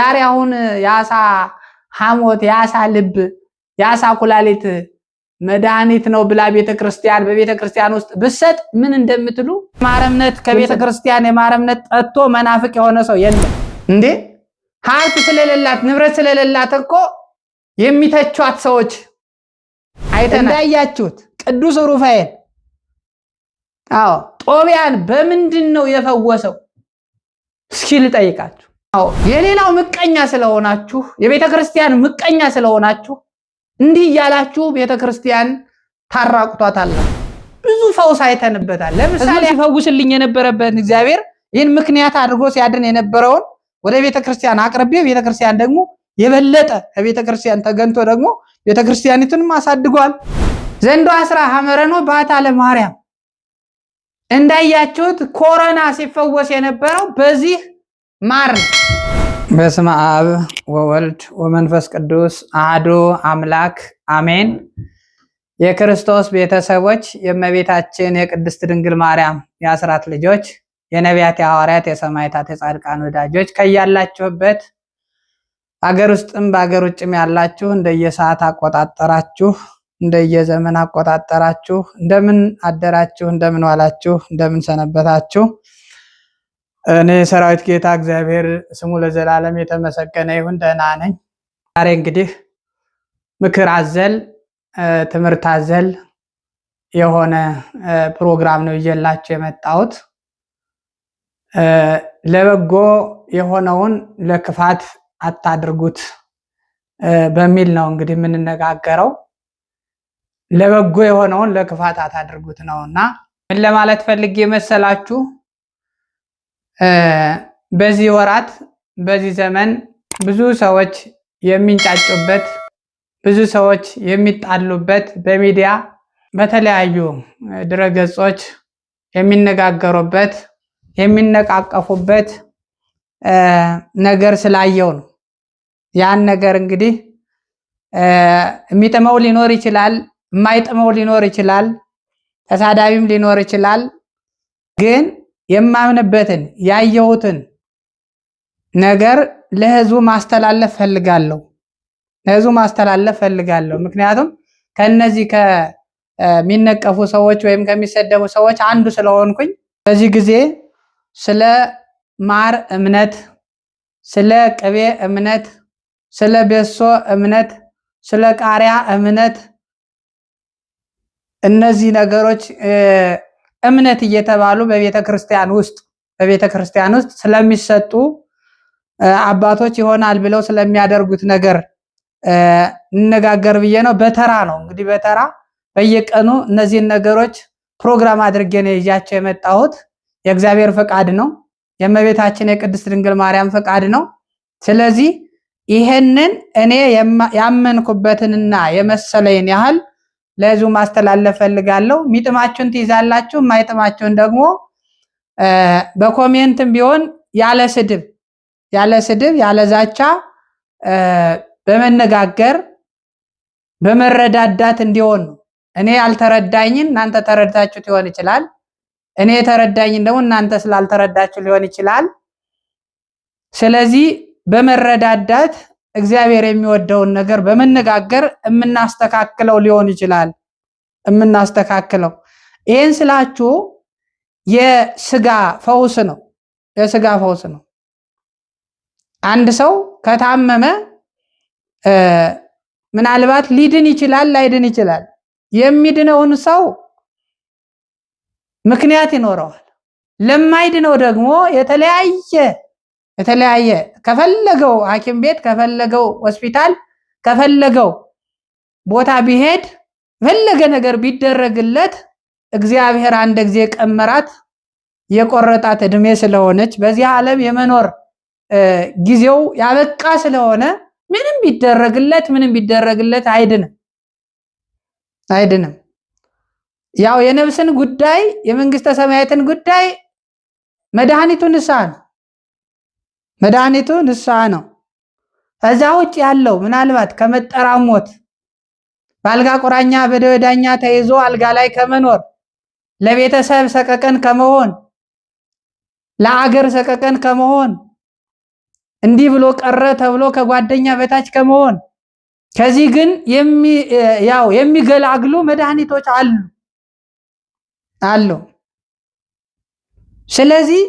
ዛሬ አሁን ያሳ ሐሞት ያሳ ልብ ያሳ ኩላሊት መድኃኒት ነው ብላ ቤተክርስቲያን በቤተክርስቲያን ውስጥ ብሰጥ ምን እንደምትሉ ማረምነት ከቤተክርስቲያን የማረምነት ጠጥቶ መናፍቅ የሆነ ሰው የለም እንዴ። ሀብት ስለሌላት ንብረት ስለሌላት እኮ የሚተቿት ሰዎች አይተናል። እንዳያችሁት ቅዱስ ሩፋኤል ጦቢያን በምንድነው የፈወሰው? እስኪ ልጠይቃችሁ። የሌላው ምቀኛ ስለሆናችሁ የቤተክርስቲያን ምቀኛ ስለሆናችሁ እንዲህ ያላችሁ ቤተክርስቲያን ታራቁቷታላችሁ። ብዙ ፈውስ አይተንበታል። ለምሳሌ ይፈውስልኝ የነበረበት እግዚአብሔር ይህን ምክንያት አድርጎ ሲያድን የነበረውን ወደ ቤተክርስቲያን አቅርቤ ቤተክርስቲያን ደግሞ የበለጠ ከቤተክርስቲያን ተገንቶ ደግሞ ቤተክርስቲያኒቱንም አሳድጓል። ዘንዶ 10 ሐመረኖ ባታ ለማርያም እንዳያችሁት ኮሮና ሲፈወስ የነበረው በዚህ ማር። በስመ አብ ወወልድ ወመንፈስ ቅዱስ አሐዱ አምላክ አሜን። የክርስቶስ ቤተሰቦች የእመቤታችን የቅድስት ድንግል ማርያም የአስራት ልጆች የነቢያት የሐዋርያት የሰማዕታት የጻድቃን ወዳጆች ከያላችሁበት አገር ውስጥም በአገር ውጭም ያላችሁ እንደየሰዓት አቆጣጠራችሁ እንደየዘመን አቆጣጠራችሁ እንደምን አደራችሁ፣ እንደምን ዋላችሁ፣ እንደምን ሰነበታችሁ። እኔ ሰራዊት ጌታ እግዚአብሔር ስሙ ለዘላለም የተመሰገነ ይሁን ደህና ነኝ። ዛሬ እንግዲህ ምክር አዘል ትምህርት አዘል የሆነ ፕሮግራም ነው ይዤላችሁ የመጣሁት። ለበጎ የሆነውን ለክፋት አታድርጉት በሚል ነው እንግዲህ የምንነጋገረው። ለበጎ የሆነውን ለክፋት አታድርጉት ነውና ምን ለማለት ፈልጌ መሰላችሁ? በዚህ ወራት በዚህ ዘመን ብዙ ሰዎች የሚንጫጩበት ብዙ ሰዎች የሚጣሉበት በሚዲያ በተለያዩ ድረገጾች የሚነጋገሩበት የሚነቃቀፉበት ነገር ስላየው ነው። ያን ነገር እንግዲህ የሚጥመው ሊኖር ይችላል፣ የማይጥመው ሊኖር ይችላል፣ ተሳዳቢም ሊኖር ይችላል። ግን የማምንበትን ያየሁትን ነገር ለህዝቡ ማስተላለፍ ፈልጋለሁ። ምክንያቱም ከነዚህ ከሚነቀፉ ሰዎች ወይም ከሚሰደቡ ሰዎች አንዱ ስለሆንኩኝ በዚህ ጊዜ ስለ ማር እምነት፣ ስለ ቅቤ እምነት፣ ስለ ቤሶ እምነት፣ ስለ ቃሪያ እምነት እነዚህ ነገሮች እምነት እየተባሉ በቤተክርስቲያን ውስጥ ስለሚሰጡ አባቶች ይሆናል ብለው ስለሚያደርጉት ነገር እንነጋገር ብዬ ነው። በተራ ነው እንግዲህ በተራ በየቀኑ እነዚህን ነገሮች ፕሮግራም አድርጌ ነው ይዣቸው የመጣሁት። የእግዚአብሔር ፈቃድ ነው፣ የእመቤታችን የቅድስት ድንግል ማርያም ፈቃድ ነው። ስለዚህ ይሄንን እኔ ያመንኩበትንና የመሰለኝን ያህል ለህዝቡ ማስተላለፍ ፈልጋለሁ። የሚጥማችሁን ትይዛላችሁ፣ የማይጥማችሁን ደግሞ በኮሜንትም ቢሆን ያለ ስድብ ያለ ዛቻ በመነጋገር በመረዳዳት እንዲሆን ነው። እኔ ያልተረዳኝን እናንተ ተረድታችሁት ሊሆን ይችላል። እኔ የተረዳኝን ደግሞ እናንተ ስላልተረዳችሁ ሊሆን ይችላል። ስለዚህ በመረዳዳት እግዚአብሔር የሚወደውን ነገር በመነጋገር የምናስተካክለው ሊሆን ይችላል። ይህን ስላችሁ የስጋ ፈውስ ነው። አንድ ሰው ከታመመ ምናልባት ሊድን ይችላል፣ ላይድን ይችላል። የሚድነውን ሰው ምክንያት ይኖረዋል። ለማይድነው ደግሞ የተለያየ ከፈለገው ሐኪም ቤት ከፈለገው ሆስፒታል ከፈለገው ቦታ ቢሄድ ፈለገ ነገር ቢደረግለት እግዚአብሔር አንድ ጊዜ ቀመራት የቆረጣት እድሜ ስለሆነች በዚህ ዓለም የመኖር ጊዜው ያበቃ ስለሆነ ምንም ቢደረግለት አይድንም። ያው የነፍስን ጉዳይ የመንግስተ ሰማያትን ጉዳይ መድኃኒቱ ንስሐ ነው። ከዛ ውጭ ያለው ምናልባት ከመጠራሞት በአልጋ ቁራኛ በደዌ ዳኛ ተይዞ አልጋ ላይ ከመኖር ለቤተሰብ ሰቀቀን ከመሆን ለአገር ሰቀቀን ከመሆን እንዲህ ብሎ ቀረ ተብሎ ከጓደኛ በታች ከመሆን ከዚህ ግን የሚገላግሉ መድኃኒቶች አሉ። ስለዚህ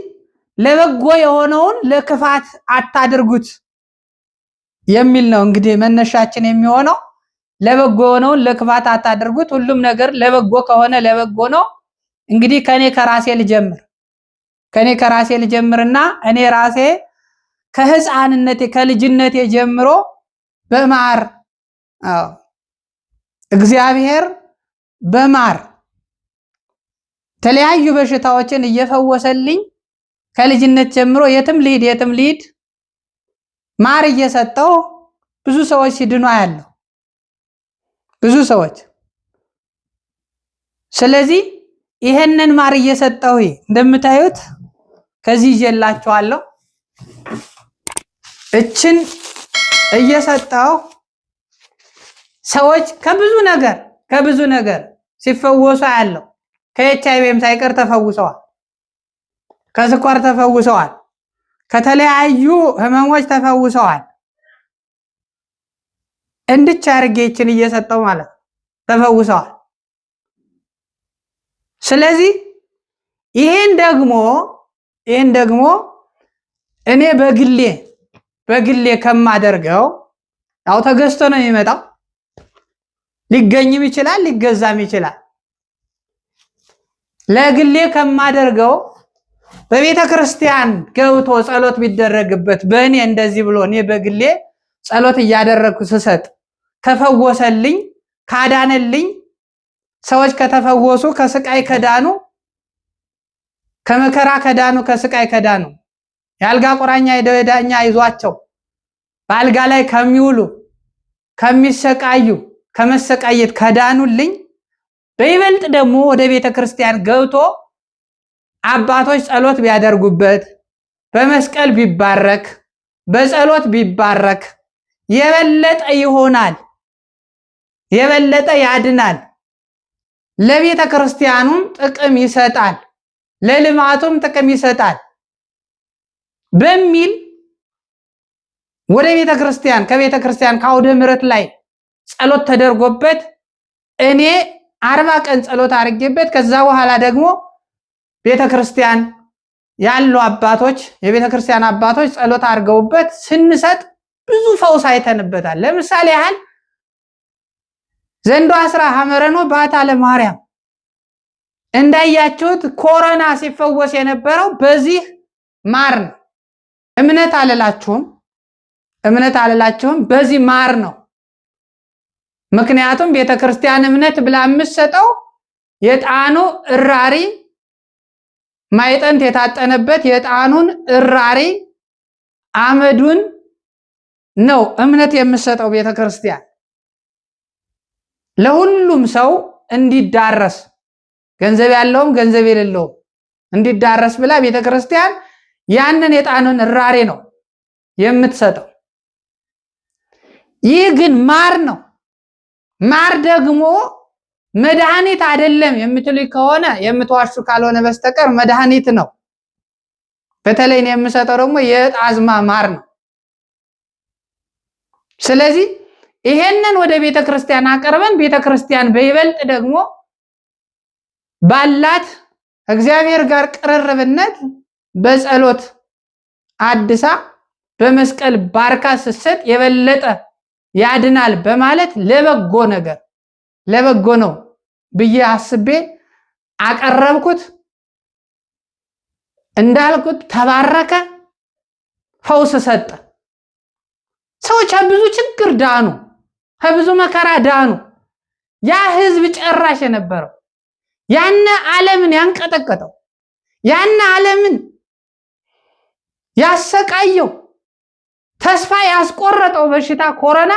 ለበጎ የሆነውን ለክፋት አታድርጉት የሚል ነው። እንግዲህ መነሻችን የሚሆነው ለበጎ የሆነውን ለክፋት አታድርጉት። ሁሉም ነገር ለበጎ ከሆነ ለበጎ ነው። እንግዲህ ከኔ ከራሴ ልጀምርና እኔ ራሴ ከህፃንነቴ ከልጅነቴ ጀምሮ በማር እግዚአብሔር በማር ተለያዩ በሽታዎችን እየፈወሰልኝ ከልጅነት ጀምሮ የትም ልሂድ ማር እየሰጠው ብዙ ሰዎች ሲድኑ አያለሁ። ብዙ ሰዎች ስለዚህ ይሄንን ማር እየሰጠው እንደምታዩት ከዚህ ይዤላችኋለሁ። እችን እየሰጠው ሰዎች ከብዙ ነገር ሲፈወሱ አያለሁ። ከኤችአይቪም ሳይቀር ተፈውሰዋል። ከስኳር ተፈውሰዋል። ከተለያዩ ህመሞች ተፈውሰዋል። እንድቻ አርጌ እችን እየሰጠው ማለት ተፈውሰዋል። ስለዚህ ይሄን ደግሞ እኔ በግሌ ከማደርገው ያው ተገዝቶ ነው የሚመጣው። ሊገኝም ይችላል ሊገዛም ይችላል። ለግሌ ከማደርገው በቤተ ክርስቲያን ገብቶ ጸሎት ቢደረግበት በእኔ እንደዚህ ብሎ እኔ በግሌ ጸሎት እያደረግኩ ስሰጥ ከፈወሰልኝ ካዳነልኝ ሰዎች ከተፈወሱ ከስቃይ ከዳኑ ከመከራ ከዳኑ ከስቃይ ከዳኑ የአልጋ ቁራኛ የደዌ ዳኛ ይዟቸው በአልጋ ላይ ከሚውሉ ከሚሰቃዩ ከመሰቃየት ከዳኑልኝ በይበልጥ ደግሞ ወደ ቤተ ክርስቲያን ገብቶ አባቶች ጸሎት ቢያደርጉበት በመስቀል ቢባረክ በጸሎት ቢባረክ የበለጠ ይሆናል፣ የበለጠ ያድናል፣ ለቤተ ክርስቲያኑም ጥቅም ይሰጣል፣ ለልማቱም ጥቅም ይሰጣል በሚል ወደ ቤተ ክርስቲያን ከቤተ ክርስቲያን ከአውደ ምሕረት ላይ ጸሎት ተደርጎበት እኔ 40 ቀን ጸሎት አድርጌበት ከዛ በኋላ ደግሞ ቤተ ክርስቲያን ያሉ አባቶች የቤተ ክርስቲያን አባቶች ጸሎት አድርገውበት ስንሰጥ ብዙ ፈውስ አይተንበታል። ለምሳሌ ያህል ዘንዶ 10 ሐመረኖ ባታ ለማርያም እንዳያችሁት ኮሮና ሲፈወስ የነበረው በዚህ ማር ነው። እምነት አለላችሁም በዚህ ማር ነው። ምክንያቱም ቤተ ክርስቲያን እምነት ብላ የምትሰጠው የጣኑ እራሪ ማይጠንት የታጠነበት የጣኑን እራሪ አመዱን ነው እምነት የምትሰጠው ቤተ ክርስቲያን ለሁሉም ሰው እንዲዳረስ ገንዘብ ያለውም ገንዘብ የሌለውም እንዲዳረስ ብላ ቤተ ክርስቲያን ያንን የጣኑን እራሪ ነው የምትሰጠው። ይህ ግን ማር ነው። ማር ደግሞ መድኃኒት አይደለም የምትሉኝ ከሆነ የምትዋሹ ካልሆነ በስተቀር መድኃኒት ነው። በተለይ ነው የምሰጠው ደግሞ የጣዝማ ማር ነው። ስለዚህ ይሄንን ወደ ቤተ ክርስቲያን አቀርበን ቤተ ክርስቲያን በይበልጥ ደግሞ ባላት እግዚአብሔር ጋር ቅርርብነት በጸሎት አድሳ በመስቀል ባርካ ስትሰጥ የበለጠ ያድናል በማለት ለበጎ ነው ብዬ አስቤ አቀረብኩት። እንዳልኩት ተባረከ፣ ፈውስ ሰጠ። ሰዎች ከብዙ ችግር ዳኑ፣ ከብዙ መከራ ዳኑ። ያ ህዝብ ጨራሽ የነበረው ያነ ዓለምን ያንቀጠቀጠው ያነ ዓለምን ያሰቃየው ተስፋ ያስቆረጠው በሽታ ኮሮና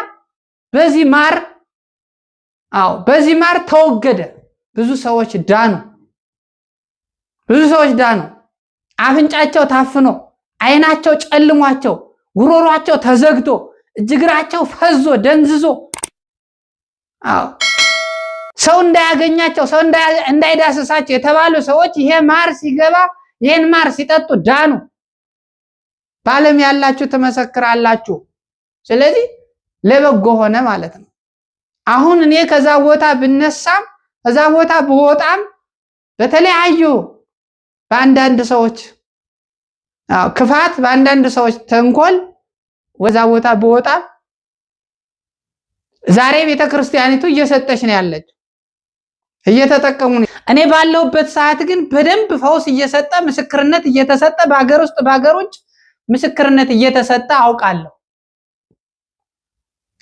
በዚህ ማር ተወገደ። ብዙ ሰዎች ዳኑ። አፍንጫቸው ታፍኖ አይናቸው ጨልሟቸው ጉሮሯቸው ተዘግቶ እጅግራቸው ፈዞ ደንዝዞ ሰው እንዳያገኛቸው ሰው እንዳይዳስሳቸው የተባሉ ሰዎች ይሄን ማር ሲጠጡ ዳኑ። በዓለም ያላችሁ ትመሰክራላችሁ። ስለዚህ ለበጎ ሆነ ማለት ነው። አሁን እኔ ከዛ ቦታ ብነሳም ከዛ ቦታ ብወጣም በተለያዩ በአንዳንድ ሰዎች ክፋት፣ በአንዳንድ ሰዎች ተንኮል ወዛ ቦታ ብወጣም ዛሬ ቤተክርስቲያኒቱ እየሰጠች ነው ያለች፣ እየተጠቀሙ ነው። እኔ ባለውበት ሰዓት ግን በደንብ ፈውስ እየሰጠ ምስክርነት እየተሰጠ በአገር ውስጥ በአገር ውጭ ምስክርነት እየተሰጠ አውቃለሁ።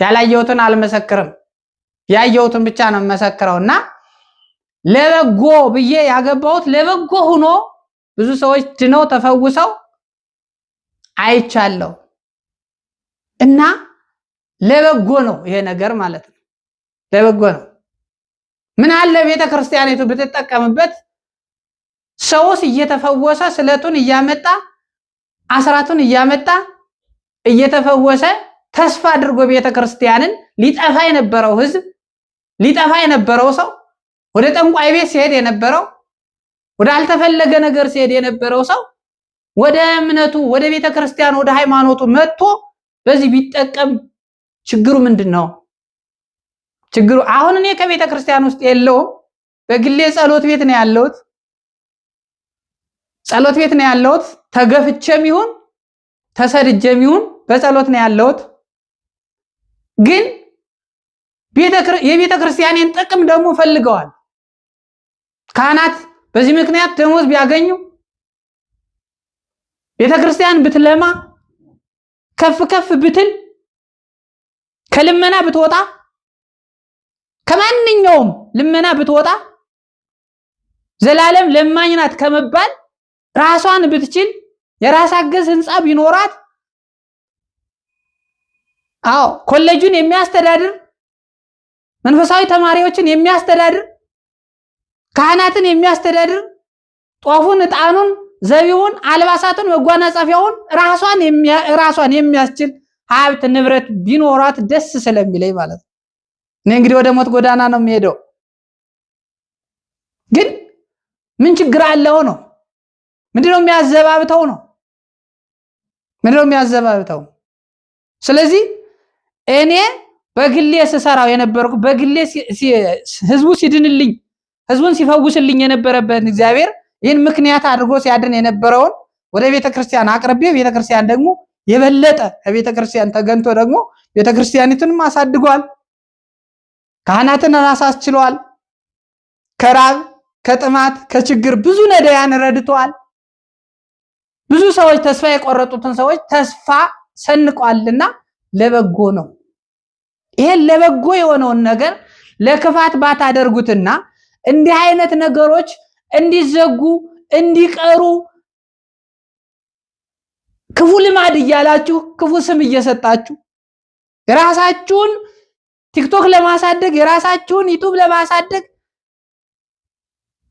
ያላየሁትን አልመሰክርም፣ ያየሁትን ብቻ ነው መሰክረውና ለበጎ ብዬ ያገባሁት ለበጎ ሆኖ ብዙ ሰዎች ድነው ተፈውሰው አይቻለሁ። እና ለበጎ ነው ይሄ ነገር ማለት ነው። ለበጎ ነው። ምን አለ ቤተክርስቲያኒቱ ብትጠቀምበት፣ ሰውስ እየተፈወሰ ስለቱን እያመጣ አስራቱን እያመጣ እየተፈወሰ ተስፋ አድርጎ ቤተክርስቲያንን ሊጠፋ የነበረው ህዝብ፣ ሊጠፋ የነበረው ሰው፣ ወደ ጠንቋይ ቤት ሲሄድ የነበረው፣ ወደ አልተፈለገ ነገር ሲሄድ የነበረው ሰው ወደ እምነቱ፣ ወደ ቤተክርስቲያን፣ ወደ ሃይማኖቱ መጥቶ በዚህ ቢጠቀም ችግሩ ምንድነው? ችግሩ አሁን እኔ ከቤተክርስቲያን ውስጥ የለውም። በግሌ ጸሎት ቤት ነው ያለሁት። ጸሎት ቤት ነው ያለሁት። ተገፍቼም ይሁን ተሰድጄም ይሁን በጸሎት ነው ያለሁት። ግን የቤተክርስቲያኔን ጥቅም ደግሞ ፈልገዋል ካህናት። በዚህ ምክንያት ደሞዝ ቢያገኙ፣ ቤተክርስቲያን ብትለማ፣ ከፍ ከፍ ብትል፣ ከልመና ብትወጣ፣ ከማንኛውም ልመና ብትወጣ፣ ዘላለም ለማኝ ናት ከመባል ራሷን ብትችል፣ የራስ አገዝ ህንጻ ቢኖራት፣ አዎ ኮሌጁን የሚያስተዳድር መንፈሳዊ ተማሪዎችን የሚያስተዳድር ካህናትን የሚያስተዳድር ጧፉን፣ ዕጣኑን፣ ዘቢውን፣ አልባሳቱን፣ መጓናጸፊያውን ራሷን የሚያስችል ሀብት ንብረት ቢኖራት ደስ ስለሚለኝ ማለት ነው። እኔ እንግዲህ ወደ ሞት ጎዳና ነው የሚሄደው። ግን ምን ችግር አለው ነው? ምንድነው የሚያዘባብተው ነው? ምንድነው የሚያዘባብተው? ስለዚህ እኔ በግሌ ስሰራው የነበርኩ በግሌ ህዝቡ ሲድንልኝ ህዝቡን ሲፈውስልኝ የነበረበት እግዚአብሔር ይህን ምክንያት አድርጎ ሲያድን የነበረውን ወደ ቤተክርስቲያን አቅርቤ ቤተክርስቲያን ደግሞ የበለጠ ከቤተክርስቲያን ተገንቶ ደግሞ ቤተክርስቲያኒቱንም አሳድጓል። ካህናትን አሳስችሏል። ከራብ ከጥማት ከችግር ብዙ ነዳያን ረድቷል። ብዙ ሰዎች ተስፋ የቆረጡትን ሰዎች ተስፋ ሰንቋልና ለበጎ ነው። ይሄን ለበጎ የሆነውን ነገር ለክፋት ባታደርጉትና እንዲህ አይነት ነገሮች እንዲዘጉ እንዲቀሩ ክፉ ልማድ እያላችሁ ክፉ ስም እየሰጣችሁ የራሳችሁን ቲክቶክ ለማሳደግ የራሳችሁን ዩቲዩብ ለማሳደግ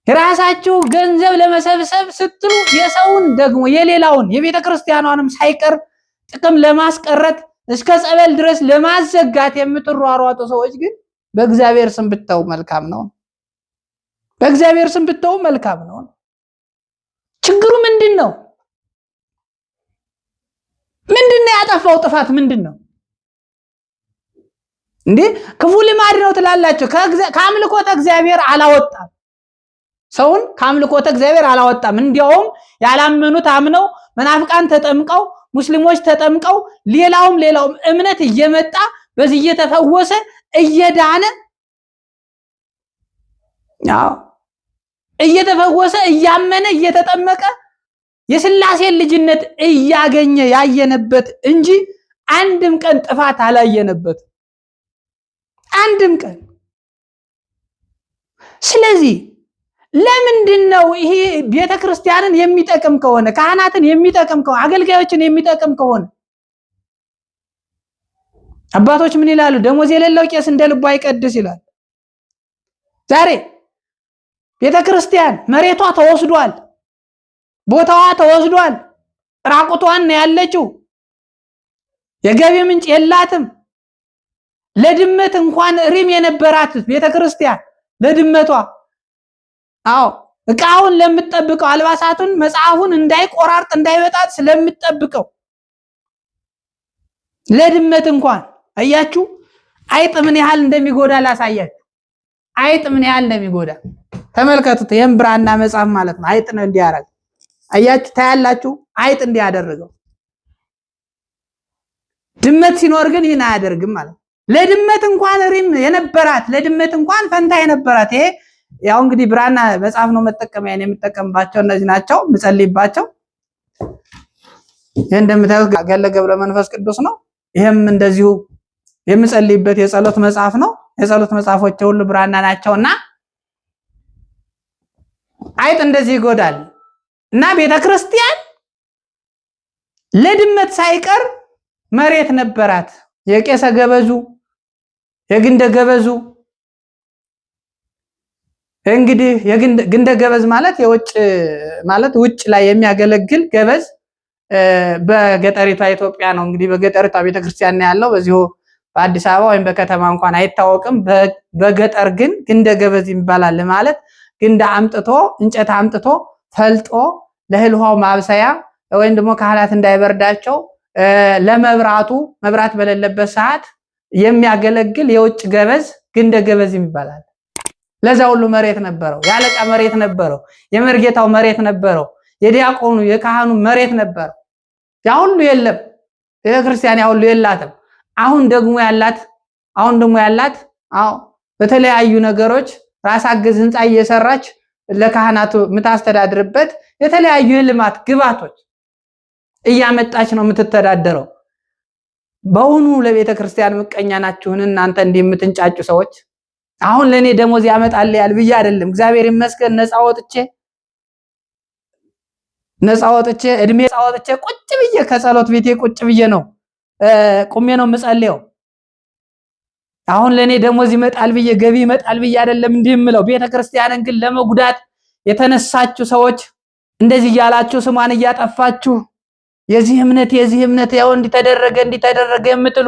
የራሳችሁ ገንዘብ ለመሰብሰብ ስትሉ የሰውን ደግሞ የሌላውን የቤተክርስቲያኗንም ሳይቀር ጥቅም ለማስቀረት እስከ ጸበል ድረስ ለማዘጋት የምትሯሯጡ ሰዎች ግን በእግዚአብሔር ስም ብትተው መልካም ነው። በእግዚአብሔር ስም ብትተው መልካም ነው። ችግሩ ምንድነው? ምንድነው ያጠፋው ጥፋት ምንድነው? እንዴ ክፉ ልማድ ነው ትላላችሁ። ከአምልኮተ እግዚአብሔር አላወጣም። ሰውን ከአምልኮተ እግዚአብሔር አላወጣም። እንዲያውም ያላመኑት አምነው መናፍቃን ተጠምቀው ሙስሊሞች ተጠምቀው ሌላውም እምነት እየመጣ በዚህ እየተፈወሰ እየዳነ እየተፈወሰ እያመነ እየተጠመቀ የሥላሴ ልጅነት እያገኘ ያየነበት እንጂ አንድም ቀን ጥፋት አላየነበት። አንድም ቀን። ስለዚህ ለምንድነው ይሄ ቤተክርስቲያንን የሚጠቅም ከሆነ ካህናትን የሚጠቅም ከሆነ አገልጋዮችን የሚጠቅም ከሆነ አባቶች ምን ይላሉ? ደሞዝ የሌለው ቄስ እንደ ልቡ አይቀድስ ይላል። ዛሬ ቤተክርስቲያን መሬቷ ተወስዷል፣ ቦታዋ ተወስዷል፣ ራቁቷን ነው ያለችው፣ የገቢ ምንጭ የላትም። ለድመት እንኳን ሪም የነበራት ቤተክርስቲያን ለድመቷ እቃውን ለምትጠብቀው አልባሳቱን መጽሐፉን እንዳይቆራርጥ እንዳይበጣት ስለምትጠብቀው ለድመት እንኳን አያችሁ አይጥ ምን ያህል እንደሚጎዳ ላሳያችሁ። አይጥ ምን ያህል እንደሚጎዳ ተመልከቱት። ይሄን ብራና መጽሐፍ ማለት ነው። አይጥ ነው እንዲያረግ አያችሁ ታያላችሁ። አይጥ እንዲያደርገው ድመት ሲኖር ግን ይህን አያደርግም ማለት ነው። ለድመት እንኳን ሪም የነበራት ለድመት እንኳን ፈንታ የነበራት ይሄ ያው እንግዲህ ብራና መጽሐፍ ነው መጠቀሚያ ነው የምጠቀምባቸው እነዚህ ናቸው ምጸልይባቸው። ይሄ እንደምታዩት ገድለ ገብረ መንፈስ ቅዱስ ነው። ይሄም እንደዚሁ የምጸልይበት የጸሎት መጽሐፍ ነው። የጸሎት መጽሐፎች ሁሉ ብራና ናቸውና አይጥ እንደዚህ ይጎዳል እና ቤተክርስቲያን ለድመት ሳይቀር መሬት ነበራት። የቄሰ ገበዙ የግንደ ገበዙ እንግዲህ የግንደ ገበዝ ማለት የውጭ ማለት ውጭ ላይ የሚያገለግል ገበዝ በገጠሪቷ ኢትዮጵያ ነው። እንግዲህ በገጠሪቷ ቤተክርስቲያን ነው ያለው። በዚሁ በአዲስ አበባ ወይም በከተማ እንኳን አይታወቅም። በገጠር ግን ግንደ ገበዝ ይባላል። ማለት ግንደ አምጥቶ እንጨት አምጥቶ ፈልጦ ለእህል ውሃው ማብሰያ ወይም ደግሞ ካህናት እንዳይበርዳቸው ለመብራቱ መብራት በሌለበት ሰዓት የሚያገለግል የውጭ ገበዝ ግንደ ገበዝ ይባላል። ለዛ ሁሉ መሬት ነበረው። ያለቃ መሬት ነበረው። የመርጌታው መሬት ነበረው። የዲያቆኑ የካህኑ መሬት ነበረው። ያ ሁሉ የለም። ቤተክርስቲያን ያ ሁሉ የላትም። አሁን ደግሞ ያላት በተለያዩ ነገሮች ራስ አገዝ ህንጻ እየሰራች ለካህናቱ የምታስተዳድርበት የተለያዩ የልማት ግባቶች እያመጣች ነው የምትተዳደረው። በእውኑ ለቤተክርስቲያን ምቀኛ ናችሁን እናንተ እንዲህ የምትንጫጩ ሰዎች? አሁን ለኔ ደሞዝ ያመጣል ያል ብዬ አይደለም። እግዚአብሔር ይመስገን ነፃ ወጥቼ እድሜ ወጥቼ ቁጭ ብዬ ከጸሎት ቤቴ ቁጭ ብዬ ነው ቁሜ ነው የምጸልየው። አሁን ለኔ ደሞዝ ይመጣል ብዬ ገቢ ይመጣል ብዬ አይደለም እንዲህ የምለው። ቤተክርስቲያንን ግን ለመጉዳት የተነሳችሁ ሰዎች እንደዚህ ያላችሁ ስሟን እያጠፋችሁ የዚህ እምነት ያው እንዲተደረገ የምትሉ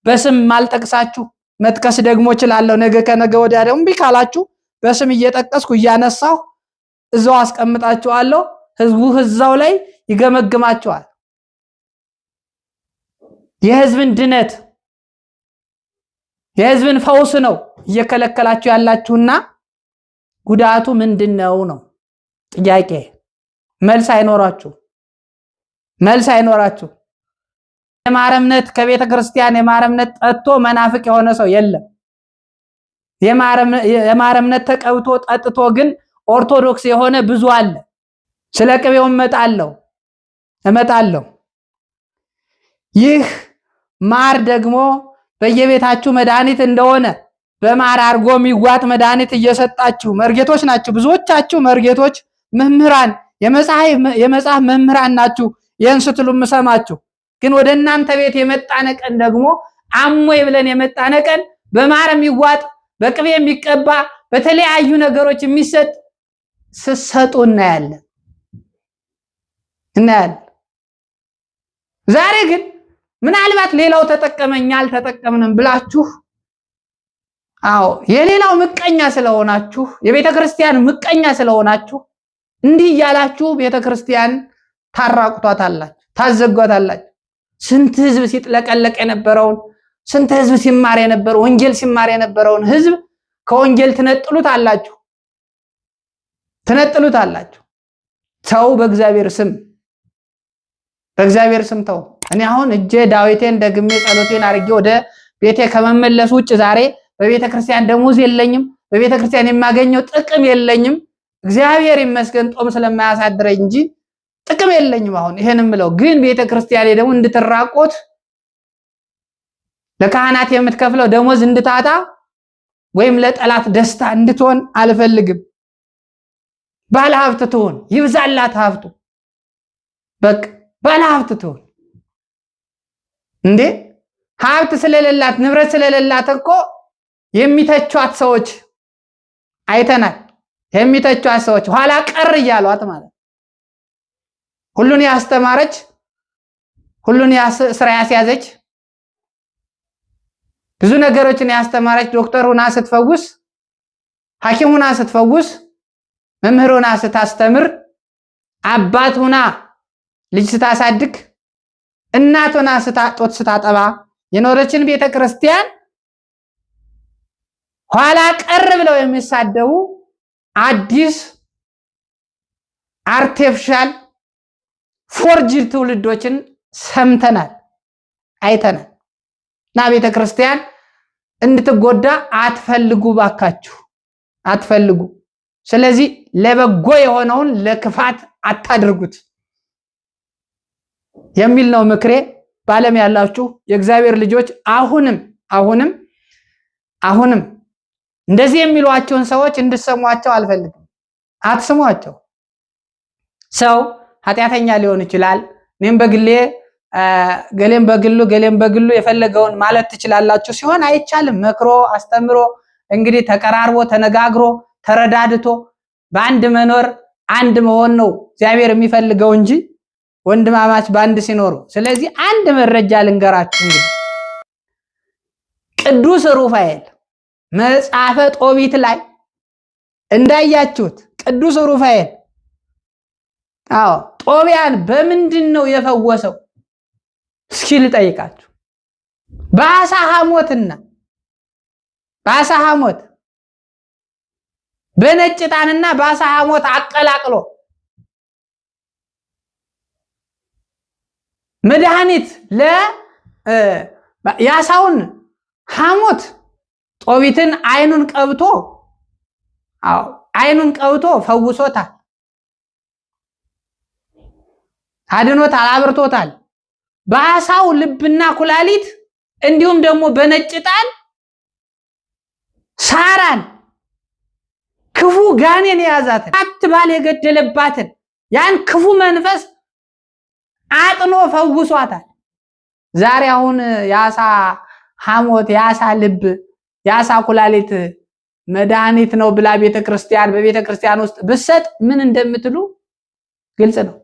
በስም ማልጠቅሳችሁ መጥቀስ ደግሞ እችላለሁ። ነገ ከነገ ወዲያ ደግሞ ቢካላችሁ በስም እየጠቀስኩ እያነሳሁ እዛው አስቀምጣችኋለሁ። ህዝቡ እዛው ላይ ይገመግማቸዋል። የህዝብን ድነት የህዝብን ፈውስ ነው እየከለከላችሁ ያላችሁና ጉዳቱ ምንድነው ነው ጥያቄ። መልስ አይኖራችሁ። የማረምነት ከቤተ ክርስቲያን የማረምነት ጠጥቶ መናፍቅ የሆነ ሰው የለም። የማረምነት ተቀብቶ ጠጥቶ ግን ኦርቶዶክስ የሆነ ብዙ አለ። ስለ ቅቤው እመጣለሁ። ይህ ማር ደግሞ በየቤታችሁ መድኃኒት እንደሆነ በማር አርጎ የሚዋጥ መድኃኒት እየሰጣችሁ መርጌቶች ናችሁ። ብዙዎቻችሁ መርጌቶች መምህራን የመጽሐፍ መምህራን ናችሁ። ይህን ስትሉ የምሰማችሁ ግን ወደ እናንተ ቤት የመጣነ ቀን ደግሞ አሞይ ብለን የመጣነ ቀን በማር የሚዋጥ በቅቤ የሚቀባ በተለያዩ ነገሮች የሚሰጥ ስሰጡ እናያለን። ዛሬ ግን ምናልባት ሌላው ተጠቀመኛ አልተጠቀምንም ብላችሁ የሌላው ምቀኛ ስለሆናችሁ የቤተክርስቲያን ምቀኛ ስለሆናችሁ እንዲህ ያላችሁ ቤተክርስቲያን ታራቁቷታላችሁ፣ ታዘጓታላችሁ። ስንት ህዝብ ሲጥለቀለቅ የነበረውን ስንት ህዝብ ሲማር የነበረው ወንጌል ሲማር የነበረውን ህዝብ ከወንጌል ትነጥሉታላችሁ። ተው፣ በእግዚአብሔር ስም ተው። እኔ አሁን እጄ ዳዊቴን ደግሜ ጸሎቴን አድርጌ ወደ ቤቴ ከመመለስ ውጭ ዛሬ በቤተክርስቲያን ደሞዝ የለኝም፣ በቤተክርስቲያን የማገኘው ጥቅም የለኝም። እግዚአብሔር ይመስገን ጦም ስለማያሳድረኝ እንጂ ጥቅም የለኝም። አሁን ይሄንም ብለው ግን ቤተክርስቲያን ደግሞ እንድትራቆት ለካህናት የምትከፍለው ደሞዝ እንድታጣ ወይም ለጠላት ደስታ እንድትሆን አልፈልግም። ባለ ሀብት ትሆን ይብዛላት ሀብቱ፣ በቃ ባለ ሀብት ትሆን እንዴ። ሀብት ስለሌላት ንብረት ስለሌላት እኮ የሚተቿት ሰዎች አይተናል። የሚተቿት ሰዎች ኋላ ቀር እያሏት ማለት ሁሉን ያስተማረች ሁሉን ስራ ያስያዘች ብዙ ነገሮችን ያስተማረች ዶክተር ሆና ስትፈውስ፣ ሐኪም ሆና ስትፈውስ፣ መምህር ሆና ስታስተምር፣ አባት ሆና ልጅ ስታሳድግ፣ እናት ሆና ጡት ስታጠባ የኖረችን ቤተክርስቲያን ኋላ ቀር ብለው የሚሳደቡ አዲስ አርቲፊሻል ፎርጅድ ትውልዶችን ሰምተናል አይተናል። እና ቤተክርስቲያን እንድትጎዳ አትፈልጉ፣ ባካችሁ አትፈልጉ። ስለዚህ ለበጎ የሆነውን ለክፋት አታድርጉት የሚል ነው ምክሬ። በዓለም ያላችሁ የእግዚአብሔር ልጆች አሁንም እንደዚህ የሚሏቸውን ሰዎች እንድትሰሟቸው አልፈልግም። አትስሟቸው። ሰው ኃጢአተኛ ሊሆን ይችላል። እኔም በግሌ ገሌም በግሉ የፈለገውን ማለት ትችላላችሁ ሲሆን አይቻልም። መክሮ አስተምሮ እንግዲህ ተቀራርቦ ተነጋግሮ ተረዳድቶ በአንድ መኖር አንድ መሆን ነው እግዚአብሔር የሚፈልገው እንጂ ወንድማማች በአንድ ሲኖሩ። ስለዚህ አንድ መረጃ ልንገራችሁ። እንግዲህ ቅዱስ ሩፋኤል መጽሐፈ ጦቢት ላይ እንዳያችሁት ቅዱስ ሩፋኤል ጦቢያን በምንድን ነው የፈወሰው? እስኪ ልጠይቃችሁ። በአሳ ሐሞት በነጭ ዕጣንና በአሳ ሐሞት አቀላቅሎ መድኃኒት የአሳውን ሐሞት ጦቢትን አይኑን ቀብቶ ፈውሶታል፣ አድኖታል፣ አብርቶታል። በአሳው ልብና ኩላሊት እንዲሁም ደግሞ በነጭ ዕጣን ሳራን ክፉ ጋኔን የያዛትን አትባል የገደለባትን ያን ክፉ መንፈስ አጥኖ ፈውሷታል። ዛሬ አሁን የአሳ ሐሞት፣ የአሳ ልብ፣ የአሳ ኩላሊት መድኃኒት ነው ብላ ቤተክርስቲያን በቤተክርስቲያን ውስጥ ብሰጥ ምን እንደምትሉ ግልጽ ነው።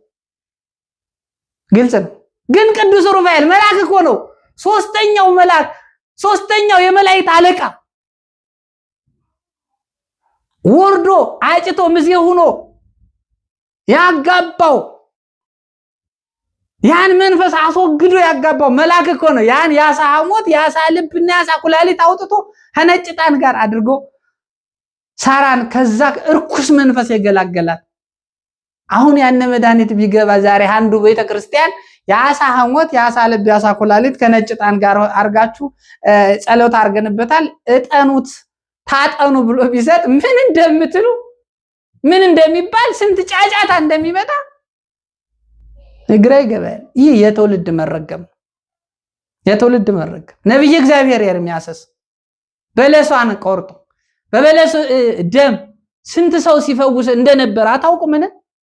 ግን ቅዱስ ሩፋኤል መልአክ እኮ ነው። ሶስተኛው የመላእክት አለቃ ወርዶ አጭቶ ምዜ ሆኖ ያጋባው ያን መንፈስ አስወግዶ ያጋባው መልአክ እኮ ነው። ያን የአሳ ሐሞት፣ የአሳ ልብና የአሳ ኩላሊት አውጥቶ ከነጭ ዕጣን ጋር አድርጎ ሳራን ከዛ እርኩስ መንፈስ የገላገላት። አሁን ያን መድኃኒት ቢገባ ዛሬ አንዱ ቤተክርስቲያን የአሳ ሐሞት፣ የአሳ ልብ፣ የአሳ ኩላሊት ከነጭ ዕጣን ጋር አርጋችሁ ጸሎት አርገንበታል እጠኑት ታጠኑ ብሎ ቢሰጥ ምን እንደምትሉ ምን እንደሚባል ስንት ጫጫታ እንደሚመጣ ግራ ይገባል። ይህ የትውልድ መረገም ነብይ እግዚአብሔር ኤርምያስስ በለሷን ቆርጦ በበለስ ደም ስንት ሰው ሲፈውስ እንደነበር አታውቁምን?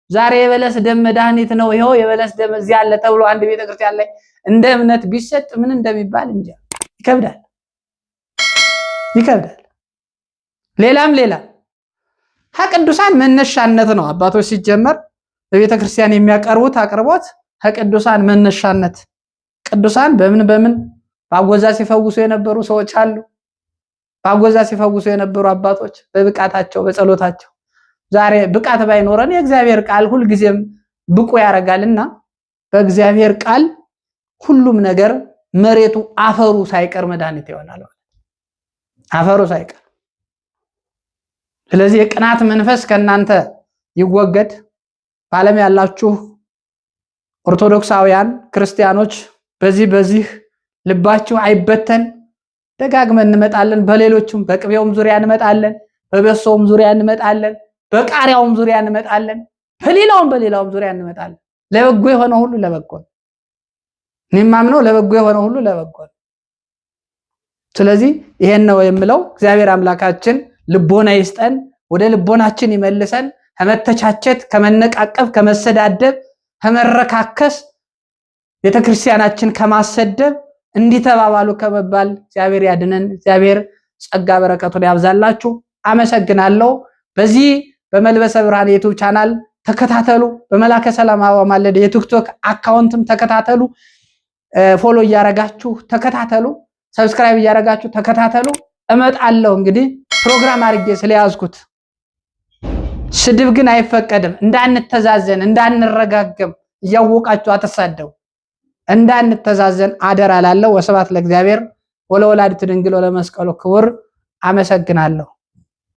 ዛሬ የበለስ ደም መድኃኒት ነው፣ ይሄው የበለስ ደም እዚህ አለ ተብሎ አንድ ቤተክርስቲያን ላይ እንደ እምነት ቢሰጥ ምን እንደሚባል እንጃ። ይከብዳል። ሌላም ከቅዱሳን መነሻነት ነው። አባቶች ሲጀመር በቤተክርስቲያን የሚያቀርቡት አቅርቦት ከቅዱሳን መነሻነት። ቅዱሳን በምን ባጎዛ ሲፈውሱ የነበሩ ሰዎች አሉ። ባጎዛ ሲፈውሱ የነበሩ አባቶች በብቃታቸው በጸሎታቸው። ዛሬ ብቃት ባይኖረን የእግዚአብሔር ቃል ሁልጊዜም ብቁ ያደርጋልና በእግዚአብሔር ቃል ሁሉም ነገር መሬቱ አፈሩ ሳይቀር መድኃኒት ይሆናል። አፈሩ ሳይቀር። ስለዚህ የቅናት መንፈስ ከናንተ ይወገድ። በዓለም ያላችሁ ኦርቶዶክሳውያን ክርስቲያኖች በዚህ ልባችሁ አይበተን። ደጋግመን እንመጣለን። በሌሎችም በቅቤውም ዙሪያ እንመጣለን፣ በበሶውም ዙሪያ እንመጣለን፣ በቃሪያውም ዙሪያ እንመጣለን፣ በሌላውም ዙሪያ እንመጣለን። ለበጎ የሆነ ሁሉ ለበጎ ነው። እኔም ማምነው ለበጎ የሆነ ሁሉ ለበጎ ነው። ስለዚህ ይሄን ነው የምለው። እግዚአብሔር አምላካችን ልቦና ይስጠን፣ ወደ ልቦናችን ይመልሰን። ከመተቻቸት፣ ከመነቃቀፍ፣ ከመሰዳደብ፣ ከመረካከስ፣ ቤተክርስቲያናችን ከማሰደብ እንዲተባባሉ ከመባል እግዚአብሔር ያድነን። እግዚአብሔር ጸጋ በረከቱን ያብዛላችሁ። አመሰግናለሁ። በዚህ በመልበሰ ብርሃን የዩቲዩብ ቻናል ተከታተሉ። በመላከ ሰላም አበባ ማለደ የቲክቶክ አካውንትም ተከታተሉ። ፎሎ እያረጋችሁ ተከታተሉ። ሰብስክራይብ እያረጋችሁ ተከታተሉ። እመጣለሁ እንግዲህ ፕሮግራም አድርጌ ስለያዝኩት። ስድብ ግን አይፈቀድም። እንዳንተዛዘን እንዳንረጋገም እያወቃችሁ አትሳደቡ። እንዳንተዛዘን አደራ ላለው። ወስብሐት ለእግዚአብሔር ወለወላዲቱ ድንግል ወለመስቀሉ ክቡር። አመሰግናለሁ።